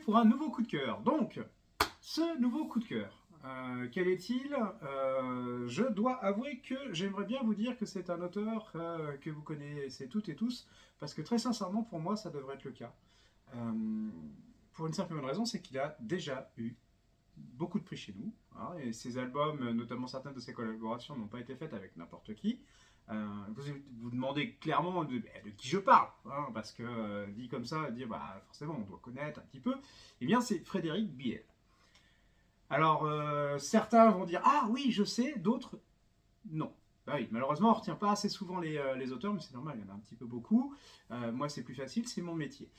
pour un nouveau coup de cœur. Donc, ce nouveau coup de cœur, quel est-il? Je dois avouer que j'aimerais bien vous dire que c'est un auteur que vous connaissez toutes et tous, parce que très sincèrement, pour moi, ça devrait être le cas. Euh, pour une simple et bonne raison, c'est qu'il a déjà eu beaucoup de prix chez nous, hein, et ses albums, notamment certaines de ses collaborations, n'ont pas été faites avec n'importe qui. Vous vous demandez clairement de qui je parle, hein, parce que dit comme ça, dire bah, forcément on doit connaître un petit peu, eh bien c'est Frédéric Biel. Alors certains vont dire ah oui je sais, d'autres non. Bah oui, malheureusement on ne retient pas assez souvent les auteurs, mais c'est normal, il y en a un petit peu beaucoup. Moi c'est plus facile, c'est mon métier.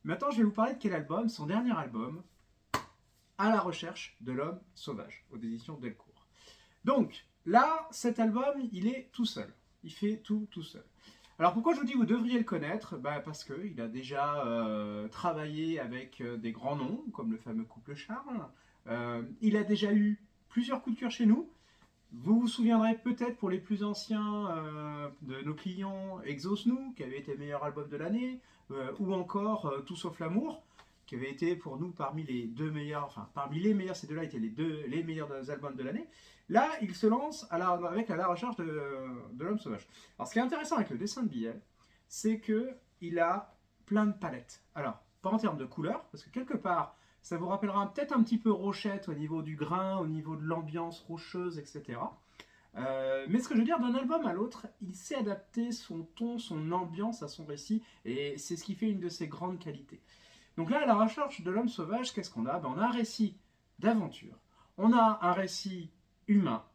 Maintenant je vais vous parler de quel album? Son dernier album, À la recherche de l'homme sauvage, aux éditions Delcourt. Donc, là, cet album, il est tout seul. Il fait tout seul. Alors pourquoi je vous dis que vous devriez le connaître? Bah, parce qu'il a déjà travaillé avec des grands noms, comme le fameux couple Charles. Il a déjà eu plusieurs coups de cœur chez nous. Vous vous souviendrez peut-être pour les plus anciens de nos clients Exauce Nous, qui avait été le meilleur album de l'année, ou encore Tout sauf l'amour, qui avait été pour nous parmi les deux meilleurs, enfin parmi les meilleurs, ces deux-là étaient les meilleurs albums de l'année. Là, il se lance avec À la recherche de l'homme sauvage. Alors ce qui est intéressant avec le dessin de Billet, c'est qu'il a plein de palettes. Alors, pas en termes de couleurs, parce que quelque part, ça vous rappellera peut-être un petit peu Rochette au niveau du grain, au niveau de l'ambiance rocheuse, etc. Mais ce que je veux dire, d'un album à l'autre, il sait adapter son ton, son ambiance à son récit, et c'est ce qui fait une de ses grandes qualités. Donc là, à la recherche de l'homme sauvage, qu'est-ce qu'on a? On a un récit d'aventure, on a un récit humain,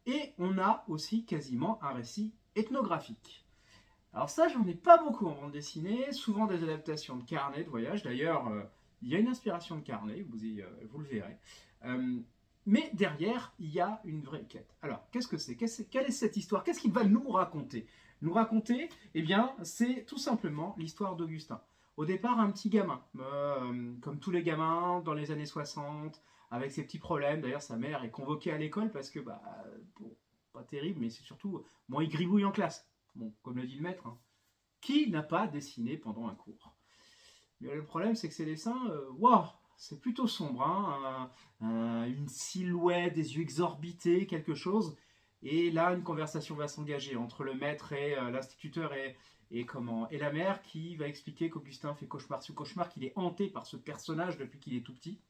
et on a aussi quasiment un récit ethnographique. Alors ça, j'en ai pas beaucoup en bande dessinée, souvent des adaptations de carnets de voyage. D'ailleurs, il y a une inspiration de carnet, vous le verrez. Euh, mais derrière, il y a une vraie quête. Alors, qu'est-ce que c'est? Quelle est cette histoire? Qu'est-ce qu'il va nous raconter? Nous raconter, eh bien, c'est tout simplement l'histoire d'Augustin. Au départ, un petit gamin, comme tous les gamins dans les années 60, avec ses petits problèmes. D'ailleurs, sa mère est convoquée à l'école parce que, bah, bon, pas terrible, mais c'est surtout, bon, il gribouille en classe. Bon, comme le dit le maître, hein. Qui n'a pas dessiné pendant un cours? Mais le problème, c'est que ces dessins, wow, c'est plutôt sombre, hein, une silhouette, des yeux exorbités, quelque chose. Et là, une conversation va s'engager entre le maître et l'instituteur et la mère qui va expliquer qu'Augustin fait cauchemar sur cauchemar, qu'il est hanté par ce personnage depuis qu'il est tout petit.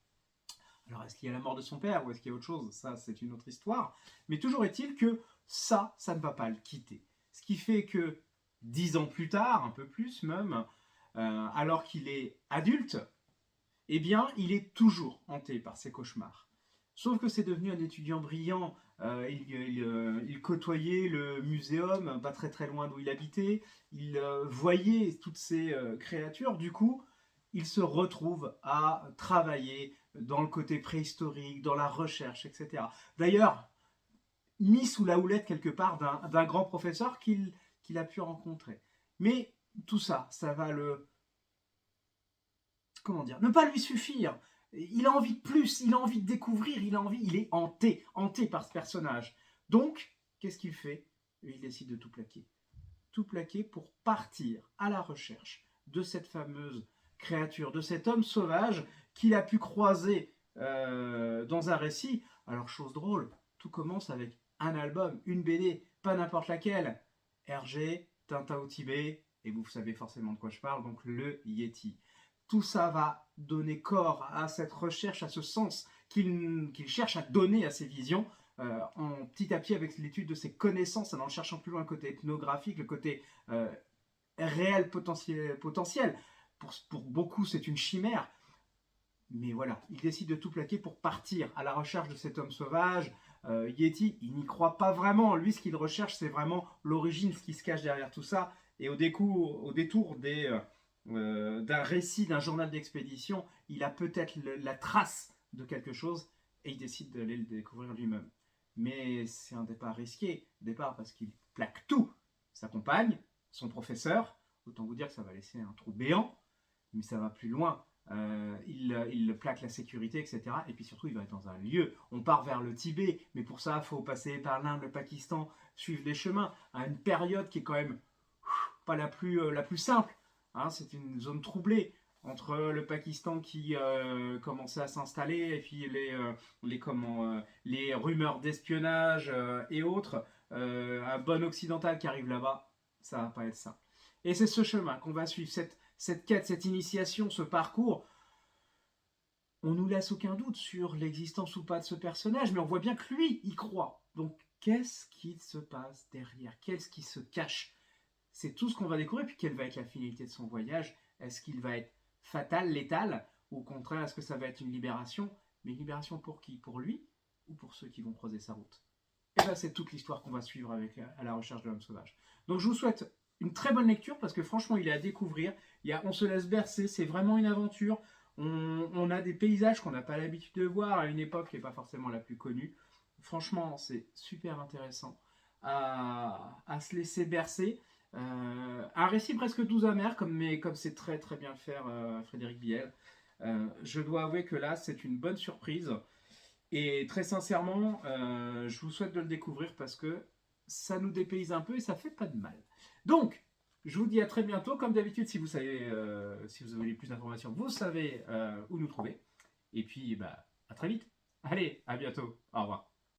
Alors, est-ce qu'il y a la mort de son père ou est-ce qu'il y a autre chose? Ça, c'est une autre histoire. Mais toujours est-il que ça ne va pas le quitter. Ce qui fait que 10 ans plus tard, un peu plus même, alors qu'il est adulte, eh bien, il est toujours hanté par ses cauchemars. Sauf que c'est devenu un étudiant brillant. Il côtoyait le muséum, pas très très loin d'où il habitait. Il voyait toutes ces créatures. Du coup, il se retrouve à travailler dans le côté préhistorique, dans la recherche, etc. D'ailleurs, mis sous la houlette quelque part d'un grand professeur qu'il a pu rencontrer. Mais tout ça, ça va comment dire, ne pas lui suffire. Il a envie de plus, il a envie de découvrir, il est hanté par ce personnage. Donc, qu'est-ce qu'il fait? Il décide de tout plaquer. Tout plaquer pour partir à la recherche de cette fameuse créature, de cet homme sauvage qu'il a pu croiser dans un récit. Alors, chose drôle, tout commence avec un album, une BD, pas n'importe laquelle. Hergé, Tintin au Tibet, et vous savez forcément de quoi je parle, donc le Yeti. Tout ça va donner corps à cette recherche, à ce sens qu'il cherche à donner à ses visions, en petit à petit avec l'étude de ses connaissances, en cherchant plus loin le côté ethnographique, le côté réel potentiel. Pour beaucoup, c'est une chimère. Mais voilà, il décide de tout plaquer pour partir à la recherche de cet homme sauvage. Yeti, il n'y croit pas vraiment. Lui, ce qu'il recherche, c'est vraiment l'origine, ce qui se cache derrière tout ça. Et au détour d'un récit, d'un journal d'expédition, il a peut-être la trace de quelque chose et il décide d'aller le découvrir lui-même. Mais c'est un départ risqué. Départ parce qu'il plaque tout. Sa compagne, son professeur. Autant vous dire que ça va laisser un trou béant. Mais ça va plus loin. Il plaque la sécurité, etc. Et puis surtout, il va être dans un lieu. On part vers le Tibet, mais pour ça, il faut passer par l'Inde, le Pakistan, suivre des chemins, à une période qui est quand même pas la plus simple. Hein, c'est une zone troublée. entre le Pakistan qui commençait à s'installer et puis les rumeurs d'espionnage et autres, un bon occidental qui arrive là-bas, ça va pas être ça. Et c'est ce chemin qu'on va suivre, cette quête, cette initiation, ce parcours. On nous laisse aucun doute sur l'existence ou pas de ce personnage, mais on voit bien que lui, il croit. Donc, qu'est-ce qui se passe derrière? Qu'est-ce qui se cache? C'est tout ce qu'on va découvrir. Puis, quelle va être la finalité de son voyage? Est-ce qu'il va être fatal, létal? Ou au contraire, est-ce que ça va être une libération? Mais une libération pour qui? Pour lui? Ou pour ceux qui vont creuser sa route? Et bien, c'est toute l'histoire qu'on va suivre à la recherche de l'homme sauvage. Donc, je vous souhaite une très bonne lecture parce que franchement, il est à découvrir. On se laisse bercer, c'est vraiment une aventure. On a des paysages qu'on n'a pas l'habitude de voir à une époque qui n'est pas forcément la plus connue. Franchement, c'est super intéressant à se laisser bercer. Un récit presque doux amer, comme c'est très très bien le faire Frédéric Biel. Je dois avouer que là, c'est une bonne surprise. Et très sincèrement, je vous souhaite de le découvrir parce que ça nous dépayse un peu et ça fait pas de mal. Donc, je vous dis à très bientôt. Comme d'habitude, si vous voulez plus d'informations, vous savez où nous trouver. Et puis, bah, à très vite. Allez, à bientôt. Au revoir.